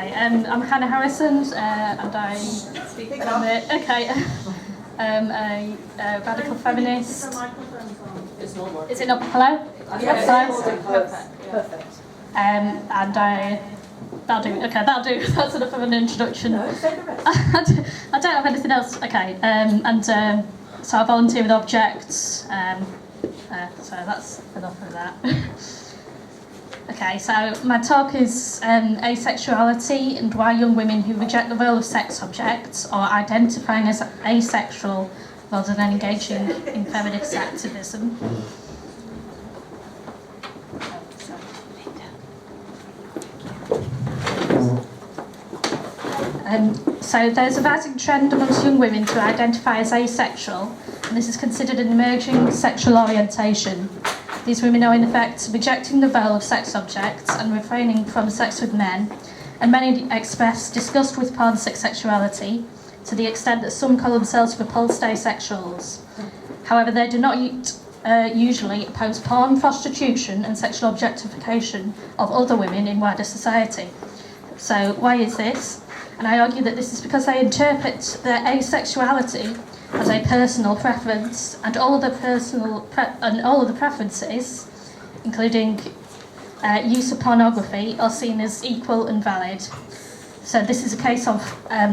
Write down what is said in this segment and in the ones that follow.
Okay, I'm Hannah Harrison, and I speak from a radical feminist. Is it not? Hello? Hello? Perfect. And that'll do. That's enough of an introduction. No, say the rest. I don't have anything else. Okay, so I volunteer with Objects. So that's enough of that. Okay, so my talk is asexuality and why young women who reject the role of sex objects or identifying as asexual rather than engaging in feminist activism. So there's a rising trend amongst young women to identify as asexual, and this is considered an emerging sexual orientation. These women are in effect rejecting the role of sex objects and refraining from sex with men, and many express disgust with porn sexuality to the extent that some call themselves repulsed asexuals. However, they do not usually oppose porn, prostitution and sexual objectification of other women in wider society. So why is this? And I argue that this is because they interpret their asexuality as a personal preference, and all of the preferences, including use of pornography, are seen as equal and valid. So this is a case of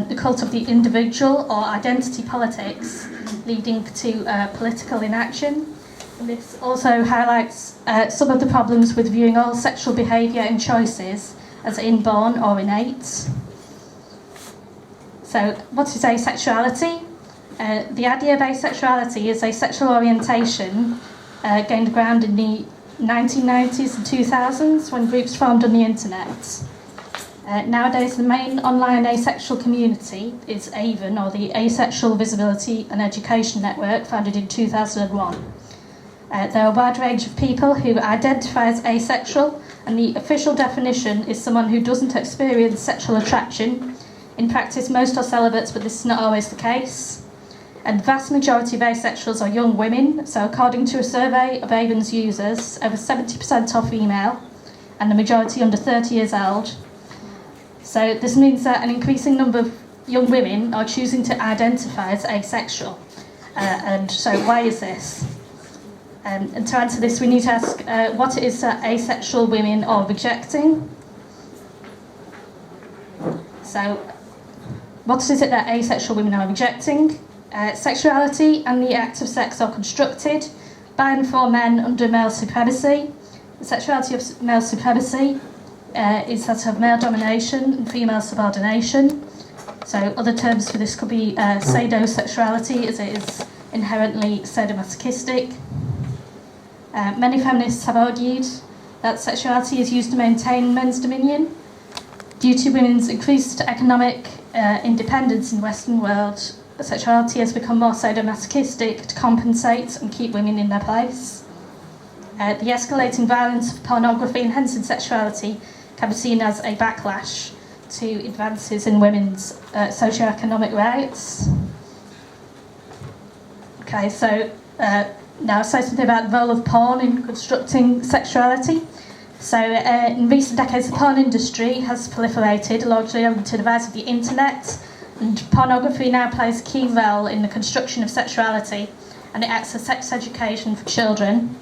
the cult of the individual or identity politics leading to political inaction. And this also highlights some of the problems with viewing all sexual behaviour and choices as inborn or innate. So what is asexuality? The idea of asexuality is a sexual orientation gained ground in the 1990s and 2000s when groups formed on the internet. Nowadays, the main online asexual community is AVEN, or the Asexual Visibility and Education Network, founded in 2001. There are a wide range of people who identify as asexual, and the official definition is someone who doesn't experience sexual attraction. In practice, most are celibates, but this is not always the case. And the vast majority of asexuals are young women, so according to a survey of AVEN's users, over 70% are female, and the majority under 30 years old. So this means that an increasing number of young women are choosing to identify as asexual. And so why is this? And to answer this, we need to ask what it is that asexual women are rejecting. So what is it that asexual women are rejecting? Sexuality and the act of sex are constructed by and for men under male supremacy. The sexuality of male supremacy is that of male domination and female subordination. So other terms for this could be sadosexuality, as it is inherently sadomasochistic. Many feminists have argued that sexuality is used to maintain men's dominion. Due to women's increased economic independence in the Western world, sexuality has become more sadomasochistic to compensate and keep women in their place. The escalating violence of pornography and hence in sexuality can be seen as a backlash to advances in women's socio-economic rights. Okay, so now say something about the role of porn in constructing sexuality. So in recent decades, the porn industry has proliferated, largely owing to the rise of the internet, and pornography now plays a key role in the construction of sexuality, and it acts as sex education for children.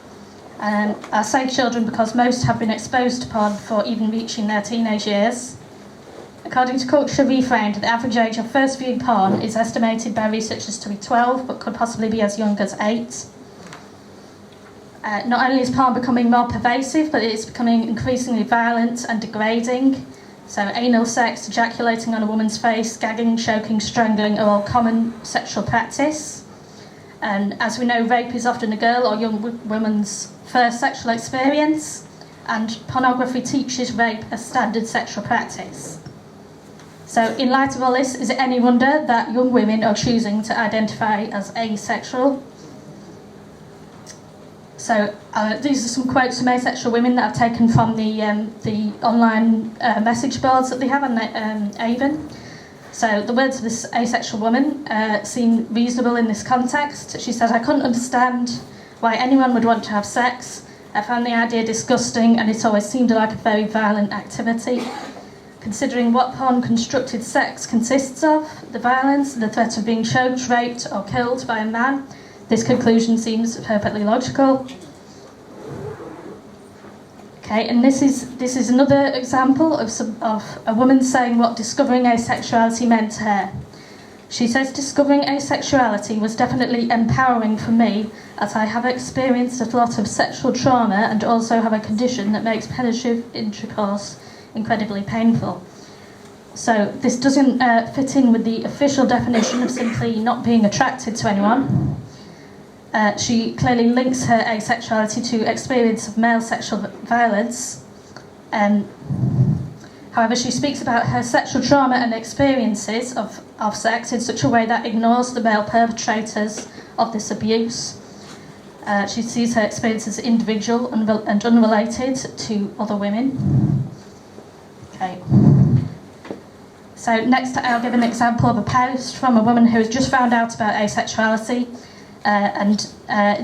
I say children because most have been exposed to porn before even reaching their teenage years. According to Culture Reframed, the average age of first viewing porn is estimated by researchers to be 12, but could possibly be as young as 8. Not only is porn becoming more pervasive, but it is becoming increasingly violent and degrading. So anal sex, ejaculating on a woman's face, gagging, choking, strangling are all common sexual practice. And as we know, rape is often a girl or young woman's first sexual experience, and pornography teaches rape as standard sexual practice. So in light of all this, is it any wonder that young women are choosing to identify as asexual? So these are some quotes from asexual women that I've taken from the online message boards that they have on AVEN. So the words of this asexual woman seem reasonable in this context. She says, "I couldn't understand why anyone would want to have sex. I found the idea disgusting and it always seemed like a very violent activity." considering what porn-constructed sex consists of, the violence, the threat of being choked, raped or killed by a man, this conclusion seems perfectly logical. Okay, and this is another example of a woman saying what discovering asexuality meant to her. She says, discovering asexuality was definitely empowering for me, as I have experienced a lot of sexual trauma and also have a condition that makes penetrative intercourse incredibly painful. So this doesn't fit in with the official definition of simply not being attracted to anyone. She clearly links her asexuality to experience of male sexual violence. However, she speaks about her sexual trauma and experiences of sex in such a way that ignores the male perpetrators of this abuse. She sees her experience as individual and unrelated to other women. Okay. So next I'll give an example of a post from a woman who has just found out about asexuality, and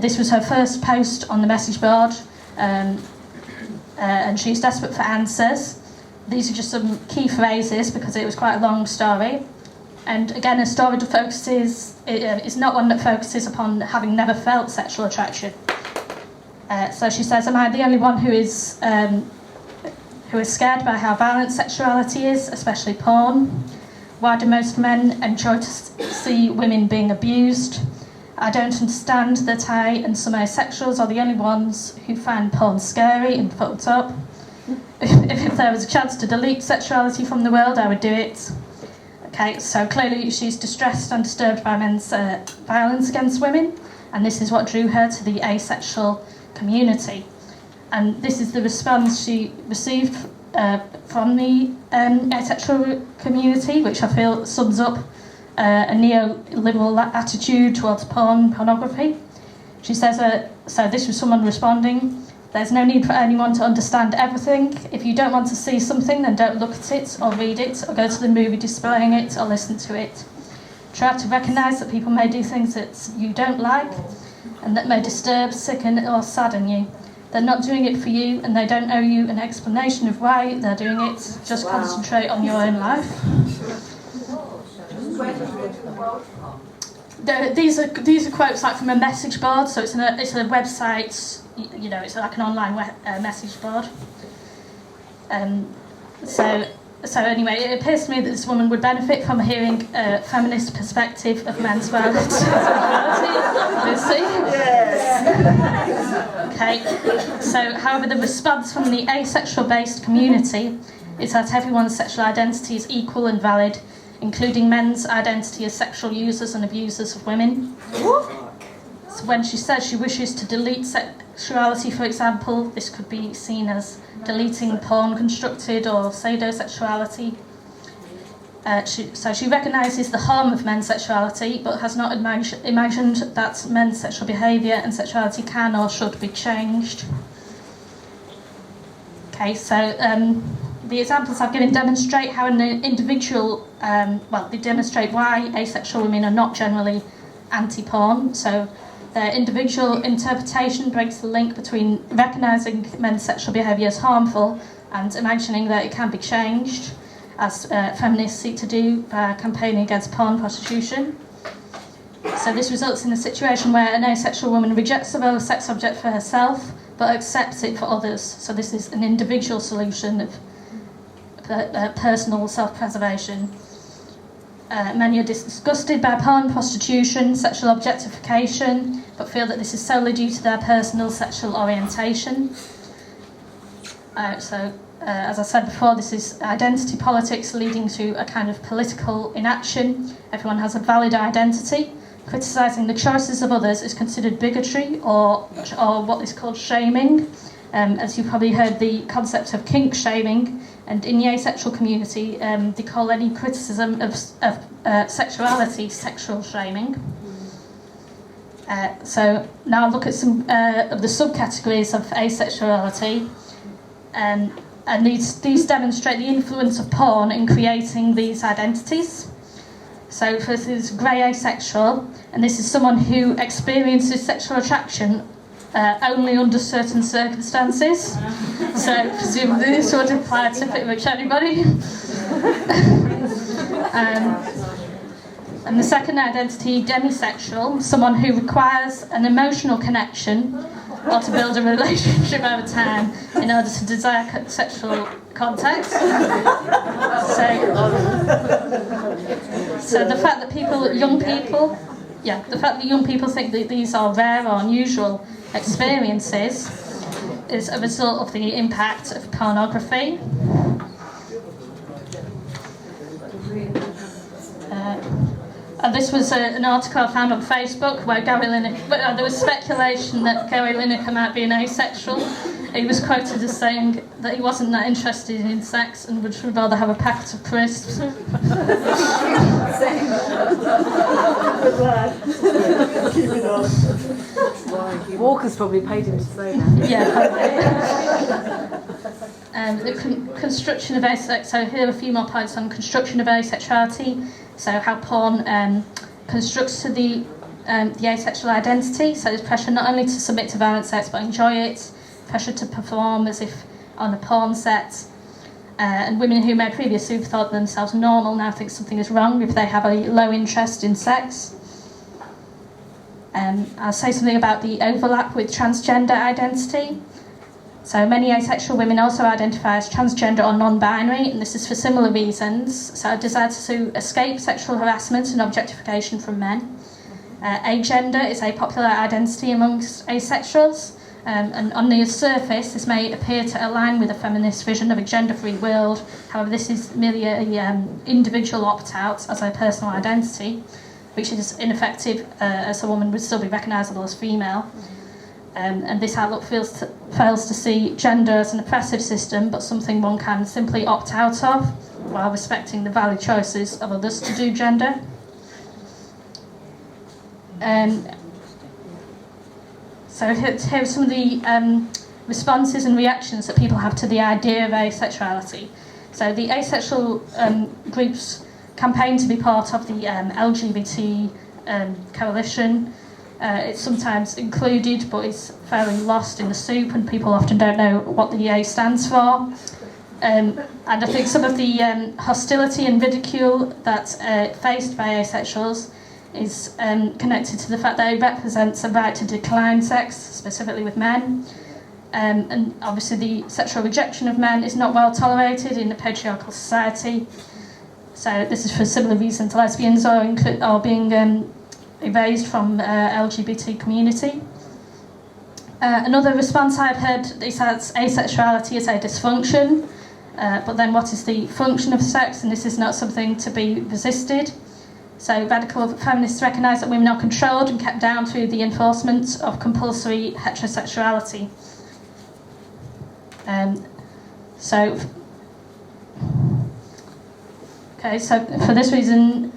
this was her first post on the message board, and she's desperate for answers. These are just some key phrases because it was quite a long story. And again, a story that focuses is not one that focuses upon having never felt sexual attraction. So she says, am I the only one who is scared by how violent sexuality is, especially porn? Why do most men enjoy to see women being abused? I don't understand that I and some asexuals are the only ones who find porn scary and fucked up. If there was a chance to delete sexuality from the world, I would do it. Okay, so clearly she's distressed and disturbed by men's violence against women, and this is what drew her to the asexual community. And this is the response she received from the asexual community, which I feel sums up a neoliberal attitude towards pornography. She says, so this was someone responding, there's no need for anyone to understand everything. If you don't want to see something, then don't look at it or read it or go to the movie displaying it or listen to it. Try to recognise that people may do things that you don't like and that may disturb, sicken or sadden you. They're not doing it for you and they don't owe you an explanation of why they're doing it. Just concentrate on your own life. These are quotes like from a message board, so it's a website, you know, it's like an online message board. So anyway, it appears to me that this woman would benefit from hearing a feminist perspective of men's violence. Yes. Okay. So, however, the response from the asexual-based community is that everyone's sexual identity is equal and valid, including men's identity as sexual users and abusers of women. So when she says she wishes to delete sexuality, for example, this could be seen as deleting porn-constructed or pseudo-sexuality. So she recognises the harm of men's sexuality, but has not imagined that men's sexual behaviour and sexuality can or should be changed. Okay, so the examples I've given demonstrate how an individual, they demonstrate why asexual women are not generally anti-porn. So their individual interpretation breaks the link between recognising men's sexual behaviour as harmful and imagining that it can be changed, as feminists seek to do by campaigning against porn prostitution. So this results in a situation where an asexual woman rejects the role of sex object for herself, but accepts it for others. So this is an individual solution of personal self-preservation. Many are disgusted by porn, prostitution, sexual objectification, but feel that this is solely due to their personal sexual orientation. As I said before, this is identity politics leading to a kind of political inaction. Everyone has a valid identity. Criticising the choices of others is considered bigotry or what is called shaming. As you've probably heard, the concept of kink shaming, and in the asexual community, they call any criticism of sexuality sexual shaming. So now I'll look at some of the subcategories of asexuality, and these demonstrate the influence of porn in creating these identities. So first is grey asexual, and this is someone who experiences sexual attraction only under certain circumstances. So presumably this would apply to pretty much anybody. And the second identity, demisexual, someone who requires an emotional connection or to build a relationship over time in order to desire sexual contact. So the fact that young people think that these are rare or unusual experiences is a result of the impact of pornography. And this was an article I found on Facebook where Gary Lineker, there was speculation that Gary Lineker might be an asexual. He was quoted as saying that he wasn't that interested in sex and would rather have a packet of crisps. Walker's probably paid him to say that. Yeah. The construction of asexuality. So here are a few more points on construction of asexuality. So how porn constructs to the asexual identity. So there's pressure not only to submit to violent sex but enjoy it, pressure to perform as if on a porn set, and women who may previously have thought themselves normal now think something is wrong if they have a low interest in sex. I'll say something about the overlap with transgender identity. So many asexual women also identify as transgender or non-binary, and this is for similar reasons. So a desire to escape sexual harassment and objectification from men. Agender is a popular identity amongst asexuals, and on the surface this may appear to align with a feminist vision of a gender-free world. However, this is merely an individual opt-out as a personal identity, which is ineffective as a woman would still be recognisable as female. And this outlook fails to see gender as an oppressive system, but something one can simply opt out of, while respecting the valid choices of others to do gender. So here are some of the responses and reactions that people have to the idea of asexuality. So the asexual groups campaign to be part of the LGBT coalition. It's sometimes included, but it's fairly lost in the soup, and people often don't know what the A stands for. And I think some of the hostility and ridicule that's faced by asexuals is connected to the fact that it represents a right to decline sex, specifically with men. And obviously the sexual rejection of men is not well tolerated in a patriarchal society. So this is for similar reasons lesbians are being erased from LGBT community. Another response I've heard is that asexuality is a dysfunction, but then what is the function of sex, and this is not something to be resisted. So radical feminists recognise that women are controlled and kept down through the enforcement of compulsory heterosexuality. So for this reason,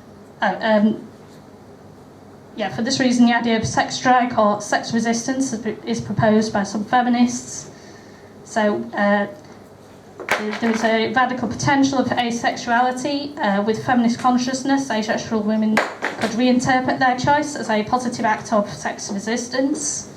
for this reason, the idea of sex strike or sex resistance is proposed by some feminists. So there is a radical potential for asexuality. With feminist consciousness, asexual women could reinterpret their choice as a positive act of sex resistance.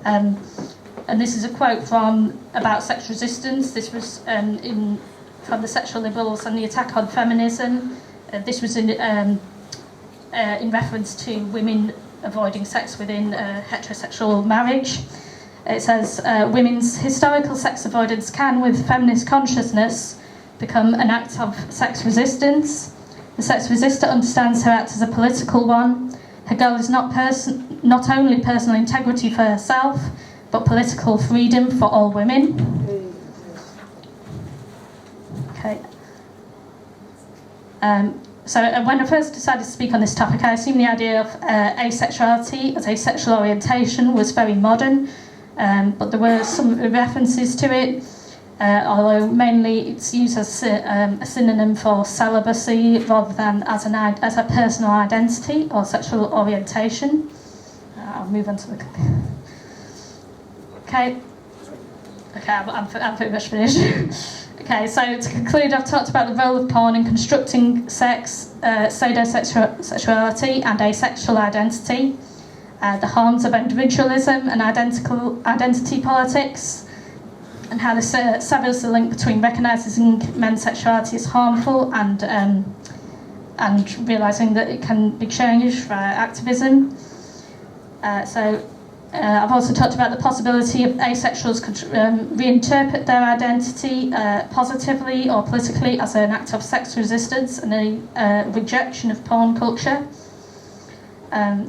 And this is a quote from About Sex Resistance. This was from the Sexual Liberals and the Attack on Feminism. This was in reference to women avoiding sex within heterosexual marriage. It says, women's historical sex avoidance can, with feminist consciousness, become an act of sex resistance. The sex resistor understands her act as a political one. Her goal is not only personal integrity for herself, but political freedom for all women. Okay. So when I first decided to speak on this topic, I assumed the idea of asexuality as a sexual orientation was very modern, but there were some references to it, although mainly it's used as a synonym for celibacy rather than as a personal identity or sexual orientation. I'll move on to the... Okay, I'm pretty much finished. Okay, so to conclude, I've talked about the role of porn in constructing sex, pseudo-sexuality and asexual identity, the harms of individualism and identity politics, and how this severs the link between recognising men's sexuality as harmful and realising that it can be changed via activism. I've also talked about the possibility of asexuals could reinterpret their identity positively or politically as an act of sex resistance and a rejection of porn culture.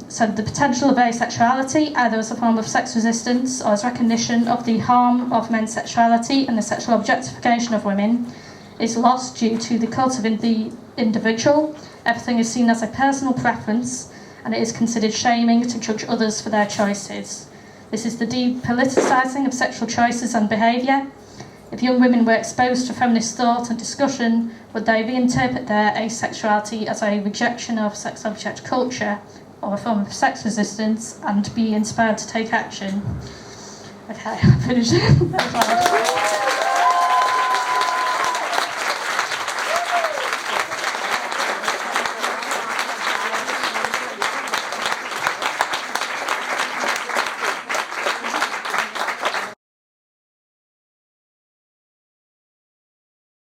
So the potential of asexuality, either as a form of sex resistance or as recognition of the harm of men's sexuality and the sexual objectification of women, is lost due to the cult of the individual. Everything is seen as a personal preference, and it is considered shaming to judge others for their choices. This is the depoliticising of sexual choices and behaviour. If young women were exposed to feminist thought and discussion, would they reinterpret their asexuality as a rejection of sex object culture or a form of sex resistance and be inspired to take action? Okay, I'm finished.